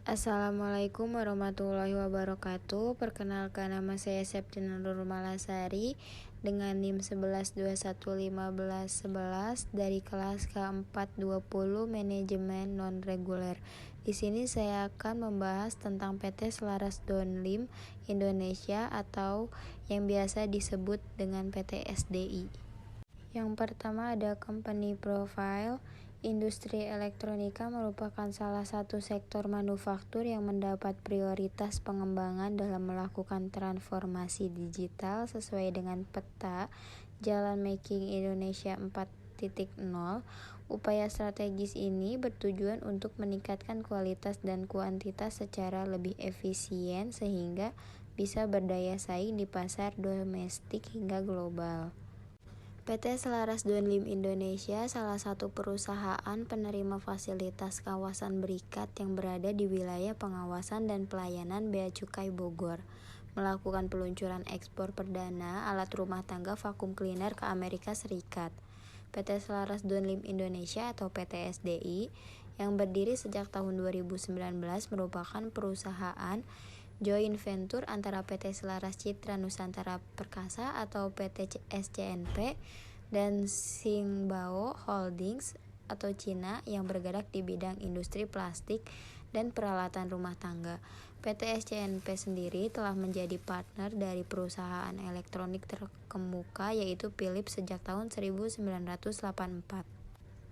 Assalamualaikum warahmatullahi wabarakatuh. Perkenalkan, nama saya Septina Nurul Malasari dengan NIM 11211511 dari kelas K420 Manajemen Non-Reguler. Di sini saya akan membahas tentang PT Selaras Donlim Indonesia atau yang biasa disebut dengan PT SDI. Yang pertama ada company profile. Industri elektronika merupakan salah satu sektor manufaktur yang mendapat prioritas pengembangan dalam melakukan transformasi digital sesuai dengan peta Jalan Making Indonesia 4.0. Upaya strategis ini bertujuan untuk meningkatkan kualitas dan kuantitas secara lebih efisien sehingga bisa berdaya saing di pasar domestik hingga global. PT Selaras Donlim Indonesia salah satu perusahaan penerima fasilitas kawasan berikat yang berada di wilayah pengawasan dan pelayanan Bea Cukai Bogor, melakukan peluncuran ekspor perdana alat rumah tangga vakum cleaner ke Amerika Serikat. PT Selaras Donlim Indonesia atau PT SDI yang berdiri sejak tahun 2019 merupakan perusahaan joint venture antara PT Selaras Citra Nusantara Perkasa atau PT SCNP dan Xingbao Holdings atau Cina yang bergerak di bidang industri plastik dan peralatan rumah tangga. PT SCNP sendiri telah menjadi partner dari perusahaan elektronik terkemuka yaitu Philips sejak tahun 1984.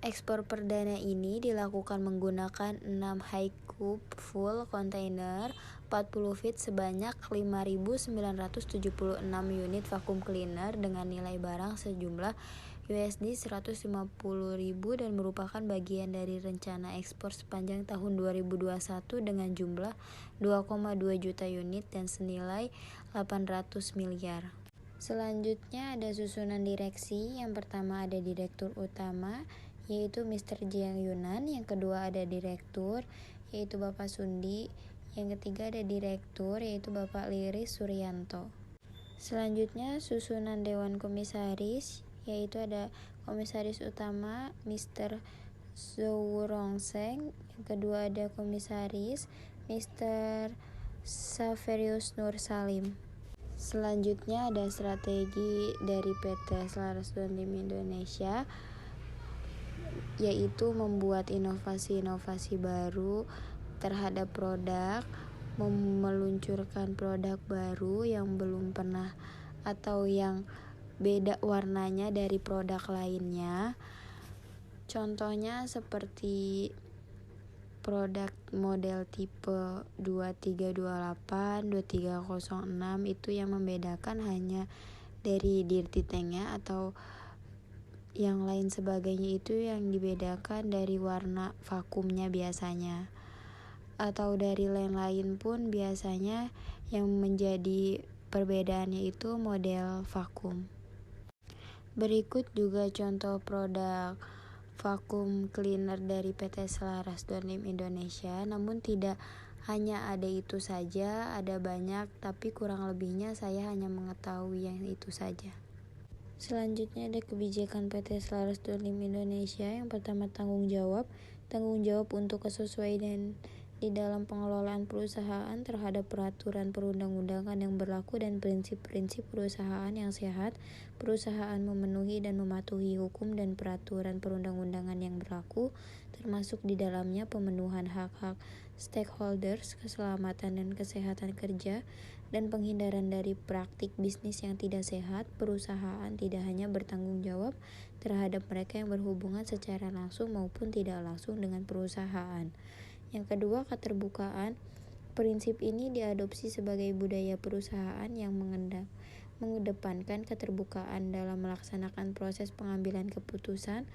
Ekspor perdana ini dilakukan menggunakan 6 high cube full container 40 feet sebanyak 5.976 unit vacuum cleaner dengan nilai barang sejumlah $150.000 dan merupakan bagian dari rencana ekspor sepanjang tahun 2021 dengan jumlah 2,2 juta unit dan senilai 800 miliar. Selanjutnya ada susunan direksi. Yang pertama ada direktur utama yaitu Mr. Jiang Yunan, yang kedua ada direktur yaitu Bapak Sundi, yang ketiga ada direktur yaitu Bapak Liris Suryanto. Selanjutnya susunan dewan komisaris yaitu ada komisaris utama Mr. Zhou Rongseng, yang kedua ada komisaris Mr. Saverius Nur Salim. Selanjutnya ada strategi dari PT Selaras Donlim Indonesia yaitu membuat inovasi-inovasi baru terhadap produk, meluncurkan produk baru yang belum pernah atau yang beda warnanya dari produk lainnya. Contohnya seperti produk model tipe 2328, 2306 itu yang membedakan hanya dari dirty tanknya atau yang lain sebagainya itu yang dibedakan dari warna vakumnya biasanya. Atau dari lain-lain pun biasanya yang menjadi perbedaannya itu model vakum. Berikut juga contoh produk vacuum cleaner dari PT Selaras Donlim Indonesia, namun tidak hanya ada itu saja, ada banyak, tapi kurang lebihnya saya hanya mengetahui yang itu saja. Selanjutnya ada kebijakan PT Selaras Donlim Indonesia. Yang pertama tanggung jawab untuk kesesuaian di dalam pengelolaan perusahaan terhadap peraturan perundang-undangan yang berlaku dan prinsip-prinsip perusahaan yang sehat. Perusahaan memenuhi dan mematuhi hukum dan peraturan perundang-undangan yang berlaku, termasuk di dalamnya pemenuhan hak-hak stakeholders, keselamatan dan kesehatan kerja, dan penghindaran dari praktik bisnis yang tidak sehat. Perusahaan tidak hanya bertanggung jawab terhadap mereka yang berhubungan secara langsung maupun tidak langsung dengan perusahaan. Yang kedua, keterbukaan. Prinsip ini diadopsi sebagai budaya perusahaan yang mengedepankan keterbukaan dalam melaksanakan proses pengambilan keputusan,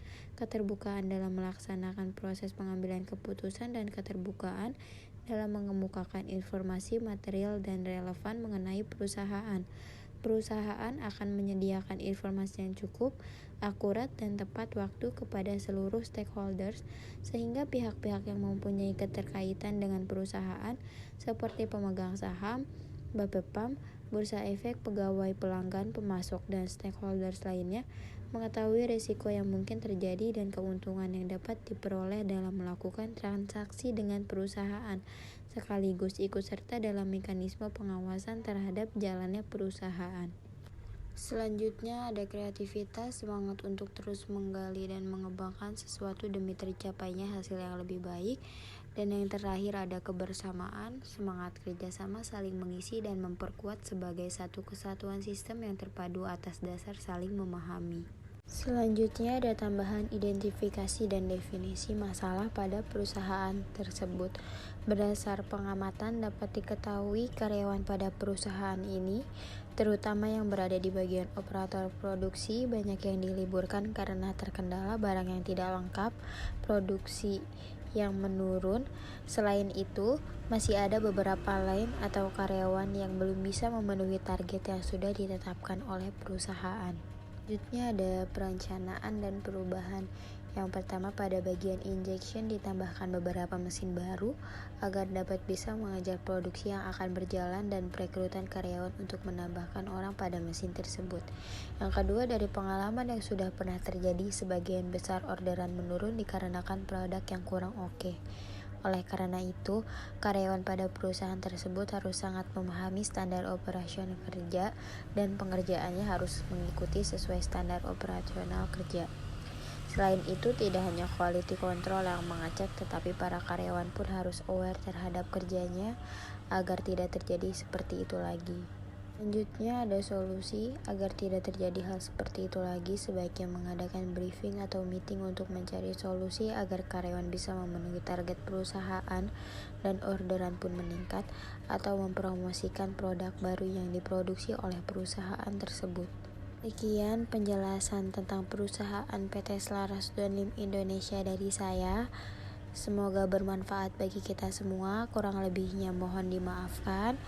dan keterbukaan dalam mengemukakan informasi material dan relevan mengenai perusahaan. Perusahaan akan menyediakan informasi yang cukup, akurat, dan tepat waktu kepada seluruh stakeholders sehingga pihak-pihak yang mempunyai keterkaitan dengan perusahaan seperti pemegang saham, Bapepam, Bursa Efek, pegawai, pelanggan, pemasok, dan stakeholders lainnya mengetahui risiko yang mungkin terjadi dan keuntungan yang dapat diperoleh dalam melakukan transaksi dengan perusahaan, sekaligus ikut serta dalam mekanisme pengawasan terhadap jalannya perusahaan. Selanjutnya ada kreativitas, semangat untuk terus menggali dan mengembangkan sesuatu demi tercapainya hasil yang lebih baik. Dan yang terakhir ada kebersamaan, semangat kerjasama saling mengisi dan memperkuat sebagai satu kesatuan sistem yang terpadu atas dasar saling memahami. Selanjutnya ada tambahan identifikasi dan definisi masalah pada perusahaan tersebut. Berdasar pengamatan dapat diketahui karyawan pada perusahaan ini, terutama yang berada di bagian operator produksi, banyak yang diliburkan karena terkendala barang yang tidak lengkap, produksi yang menurun. Selain itu, masih ada beberapa lain atau karyawan yang belum bisa memenuhi target yang sudah ditetapkan oleh perusahaan. Selanjutnya ada perencanaan dan perubahan. Yang pertama, pada bagian injection ditambahkan beberapa mesin baru agar dapat bisa mengejar produksi yang akan berjalan dan perekrutan karyawan untuk menambahkan orang pada mesin tersebut. Yang kedua, dari pengalaman yang sudah pernah terjadi, sebagian besar orderan menurun dikarenakan produk yang kurang oke. Oleh karena itu, karyawan pada perusahaan tersebut harus sangat memahami standar operasional kerja dan pengerjaannya harus mengikuti sesuai standar operasional kerja. Selain itu, tidak hanya quality control yang mengecek, tetapi para karyawan pun harus aware terhadap kerjanya agar tidak terjadi seperti itu lagi. Selanjutnya ada solusi. Agar tidak terjadi hal seperti itu lagi, sebaiknya mengadakan briefing atau meeting untuk mencari solusi agar karyawan bisa memenuhi target perusahaan dan orderan pun meningkat, atau mempromosikan produk baru yang diproduksi oleh perusahaan tersebut. Sekian penjelasan tentang perusahaan PT Selaras Donlim Indonesia dari saya. Semoga bermanfaat bagi kita semua. Kurang lebihnya mohon dimaafkan.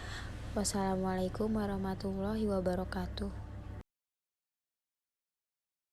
Wassalamualaikum warahmatullahi wabarakatuh.